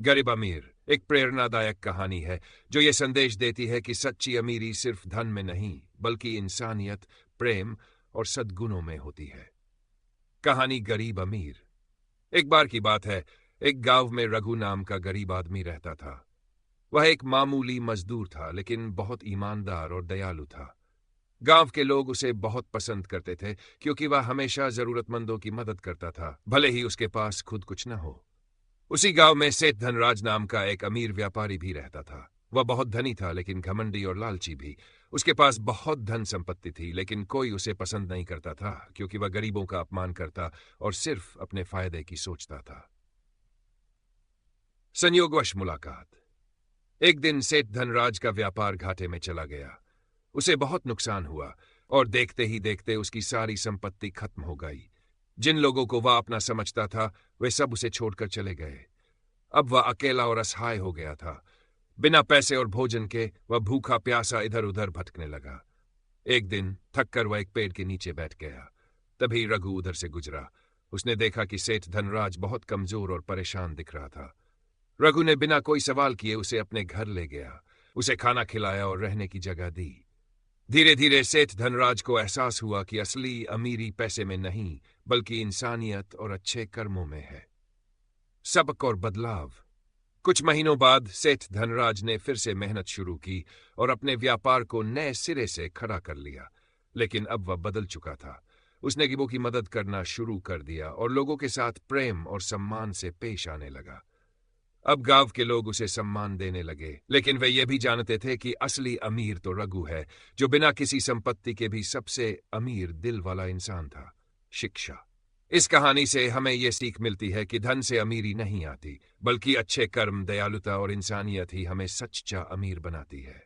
गरीब अमीर एक प्रेरणादायक कहानी है जो ये संदेश देती है कि सच्ची अमीरी सिर्फ धन में नहीं बल्कि इंसानियत, प्रेम और सद्गुणों में होती है। कहानी गरीब अमीर। एक बार की बात है, एक गांव में रघु नाम का गरीब आदमी रहता था। वह एक मामूली मजदूर था, लेकिन बहुत ईमानदार और दयालु था। गांव के लोग उसे बहुत पसंद करते थे क्योंकि वह हमेशा जरूरतमंदों की मदद करता था, भले ही उसके पास खुद कुछ न हो। उसी गांव में सेठ धनराज नाम का एक अमीर व्यापारी भी रहता था। वह बहुत धनी था, लेकिन घमंडी और लालची भी। उसके पास बहुत धन संपत्ति थी, लेकिन कोई उसे पसंद नहीं करता था क्योंकि वह गरीबों का अपमान करता और सिर्फ अपने फायदे की सोचता था। संयोगवश मुलाकात। एक दिन सेठ धनराज का व्यापार घाटे में चला गया। उसे बहुत नुकसान हुआ और देखते ही देखते उसकी सारी संपत्ति खत्म हो गई। जिन लोगों को वह अपना समझता था वे सब उसे छोड़कर चले गए। अब वह अकेला और असहाय हो गया था। बिना पैसे और भोजन के वह भूखा प्यासा इधर उधर भटकने लगा। एक दिन थककर वह एक पेड़ के नीचे बैठ गया। तभी रघु उधर से गुजरा। उसने देखा कि सेठ धनराज बहुत कमजोर और परेशान दिख रहा था। रघु ने बिना कोई सवाल किए उसे अपने घर ले गया। उसे खाना खिलाया और रहने की जगह दी। धीरे धीरे सेठ धनराज को एहसास हुआ कि असली अमीरी पैसे में नहीं बल्कि इंसानियत और अच्छे कर्मों में है। सबक और बदलाव। कुछ महीनों बाद सेठ धनराज ने फिर से मेहनत शुरू की और अपने व्यापार को नए सिरे से खड़ा कर लिया। लेकिन अब वह बदल चुका था। उसने गरीबों की मदद करना शुरू कर दिया और लोगों के साथ प्रेम और सम्मान से पेश आने लगा। अब गांव के लोग उसे सम्मान देने लगे, लेकिन वे ये भी जानते थे कि असली अमीर तो रघु है, जो बिना किसी संपत्ति के भी सबसे अमीर दिल वाला इंसान था। शिक्षा। इस कहानी से हमें यह सीख मिलती है कि धन से अमीरी नहीं आती, बल्कि अच्छे कर्म, दयालुता और इंसानियत ही हमें सच्चा अमीर बनाती है।